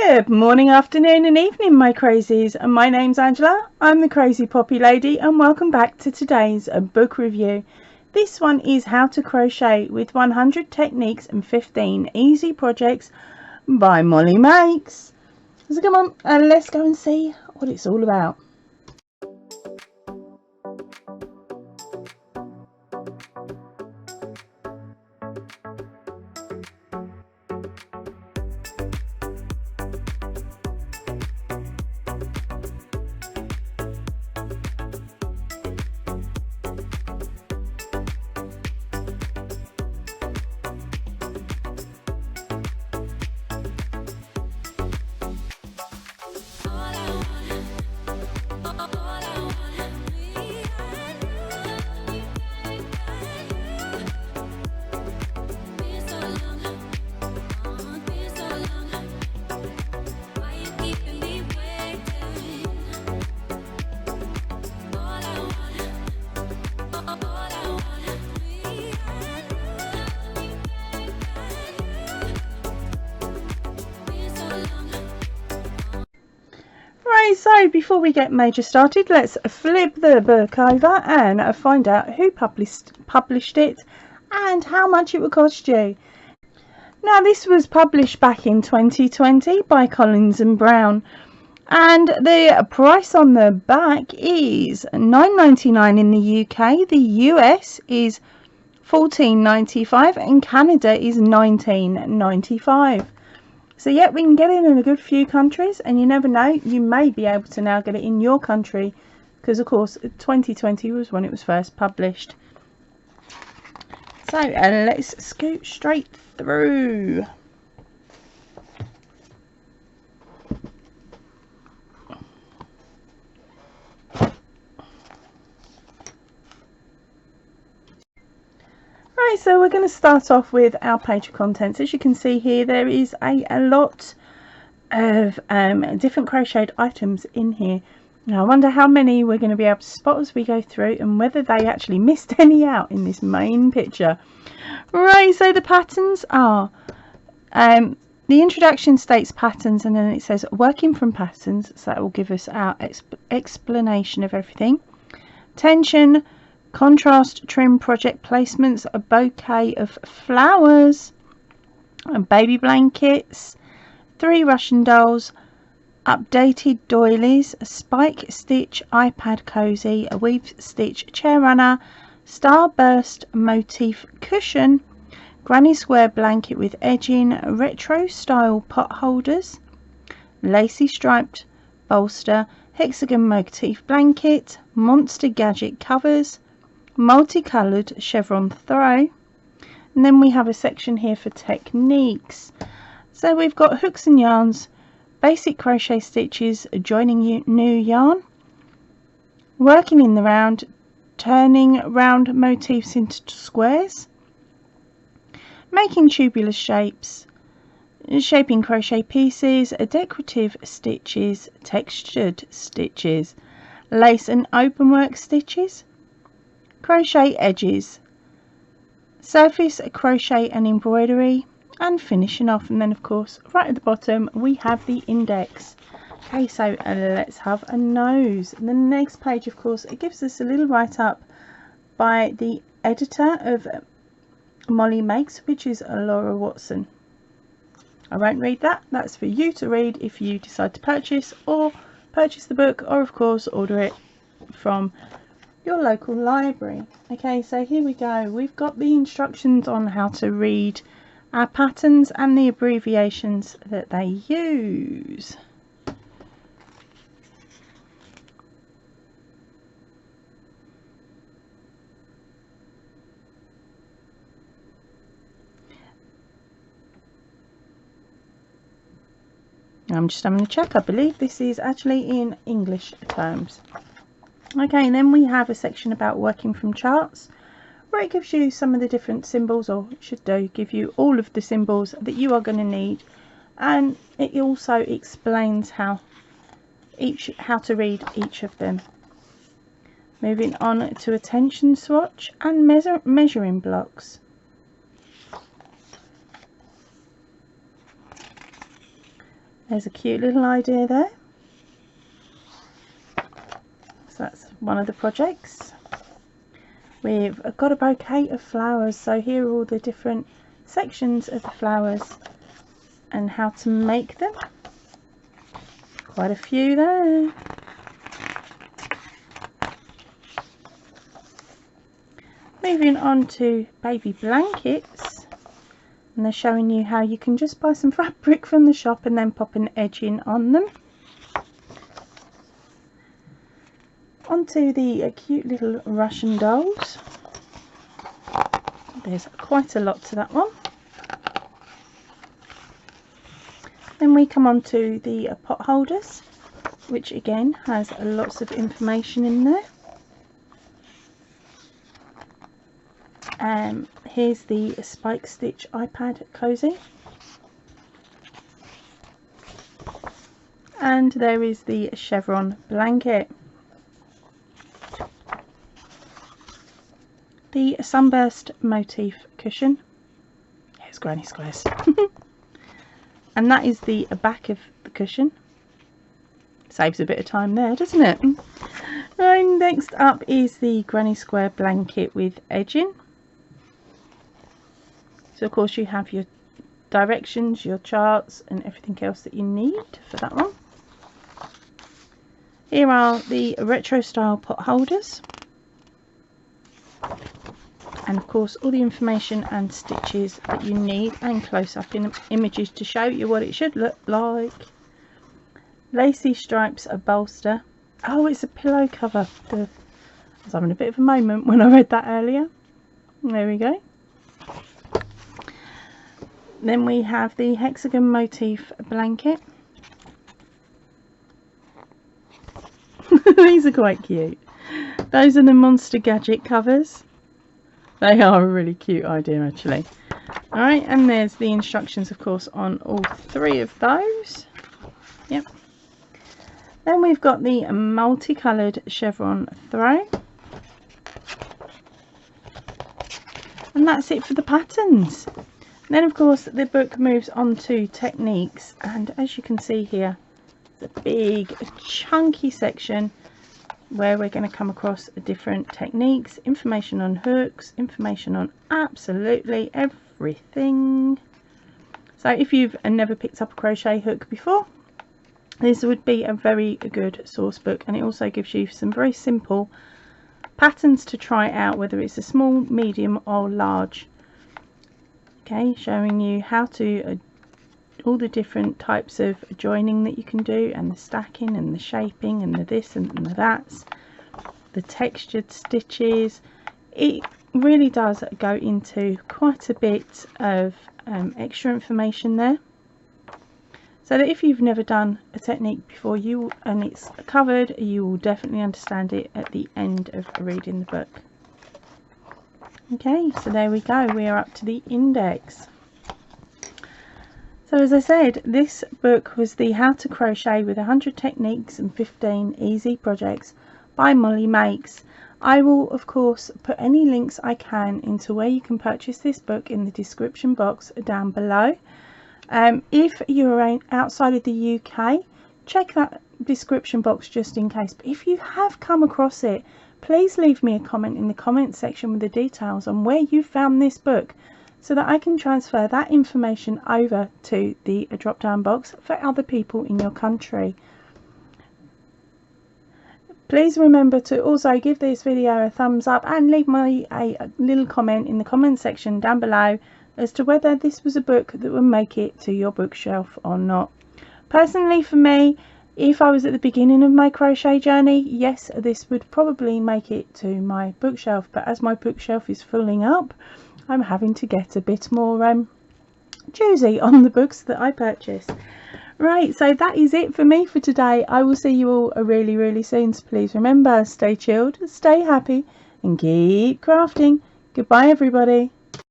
Good morning, afternoon and evening, my crazies. My name's Angela. I'm the Crazy Poppy Lady and welcome back to today's book review. This one is How to Crochet with 100 Techniques and 15 Easy Projects by Mollie Makes. So come on, let's go and see what it's all about. So before we get major started, let's flip the book over and find out who published it and how much it would cost you. Now, this was published back in 2020 by Collins and Brown, and the price on the back is $9.99 in the UK. The US is $14.95 and Canada is $19.95. So yeah, we can get it in a good few countries, and you never know, you may be able to now get it in your country, because of course 2020 was when it was first published. So let's scoot straight through. Right, so we're going to start off with our page of contents. As you can see here, there is a lot of different crocheted items in here. Now, I wonder how many we're going to be able to spot as we go through, and whether they actually missed any out in this main picture. Right, so the patterns are, the introduction states patterns, and then it says working from patterns, so that will give us our explanation of everything. Tension, contrast trim project placements, a bouquet of flowers, baby blankets, 3 Russian dolls, updated doilies, a spike stitch iPad cozy, a weave stitch chair runner, starburst motif cushion, granny square blanket with edging, retro style pot holders, lacy striped bolster, hexagon motif blanket, monster gadget covers, multicoloured chevron throw, and then we have a section here for techniques. So we've got hooks and yarns, basic crochet stitches, joining new yarn, working in the round, turning round motifs into squares, making tubular shapes, shaping crochet pieces, decorative stitches, textured stitches, lace and openwork stitches, crochet edges, surface crochet and embroidery, and finishing off. And then of course right at the bottom we have the index. Okay, so let's have a nose. And the next page, of course, it gives us a little write-up by the editor of Mollie Makes, which is Laura Watson. I won't read that, that's for you to read if you decide to purchase the book, or of course order it from your local library. Okay, so here we go. We've got the instructions on how to read our patterns and the abbreviations that they use. I'm just having a check. I believe this is actually in English terms. Okay, and then we have a section about working from charts, where it gives you some of the different symbols, or it should do give you all of the symbols that you are going to need, and it also explains how to read each of them. Moving on to a tension swatch and measuring blocks. There's a cute little idea there. So that's one of the projects. We've got a bouquet of flowers, so here are all the different sections of the flowers and how to make them. Quite a few there. Moving on to baby blankets, and they're showing you how you can just buy some fabric from the shop and then pop an edging on them. Onto the cute little Russian dolls. There's quite a lot to that one. Then we come on to the pot holders, which again has lots of information in there. Here's the spike stitch iPad cozy, and there is the chevron blanket. The sunburst motif cushion. Here's Granny Squares. And that is the back of the cushion. Saves a bit of time there, doesn't it? Right, next up is the Granny Square blanket with edging. So of course you have your directions, your charts and everything else that you need for that one. Here are the retro style pot holders. And of course all the information and stitches that you need, and close-up images to show you what it should look like. Lacy stripes, a bolster. Oh, it's a pillow cover. I was having a bit of a moment when I read that earlier. There we go. Then we have the hexagon motif blanket. These are quite cute. Those are the Monster Gadget covers. They are a really cute idea actually. Alright, and there's the instructions of course on all three of those. Yep. Then we've got the multicoloured chevron throw. And that's it for the patterns. Then of course the book moves on to techniques, and as you can see here, it's a big chunky section where we're going to come across different techniques, information on hooks, information on absolutely everything. So if you've never picked up a crochet hook before, this would be a very good source book, and it also gives you some very simple patterns to try out, whether it's a small, medium or large. Okay, showing you how to all the different types of joining that you can do, and the stacking and the shaping and the this and the that's, the textured stitches. It really does go into quite a bit of extra information there, so that if you've never done a technique before and it's covered, you will definitely understand it at the end of reading the book. Okay, so there we go, we are up to the index. So as I said, this book was the How to Crochet with 100 Techniques and 15 Easy Projects by Mollie Makes. I will of course put any links I can into where you can purchase this book in the description box down below. If you're outside of the UK, check that description box just in case. But if you have come across it, please leave me a comment in the comment section with the details on where you found this book, so that I can transfer that information over to the drop down box for other people in your country. Please remember to also give this video a thumbs up and leave me a little comment in the comment section down below as to whether this was a book that would make it to your bookshelf or not. Personally for me, if I was at the beginning of my crochet journey, yes, this would probably make it to my bookshelf, but as my bookshelf is filling up, I'm having to get a bit more choosy on the books that I purchase. Right, so that is it for me for today. I will see you all really soon, so please remember, stay chilled, stay happy and keep crafting. Goodbye everybody.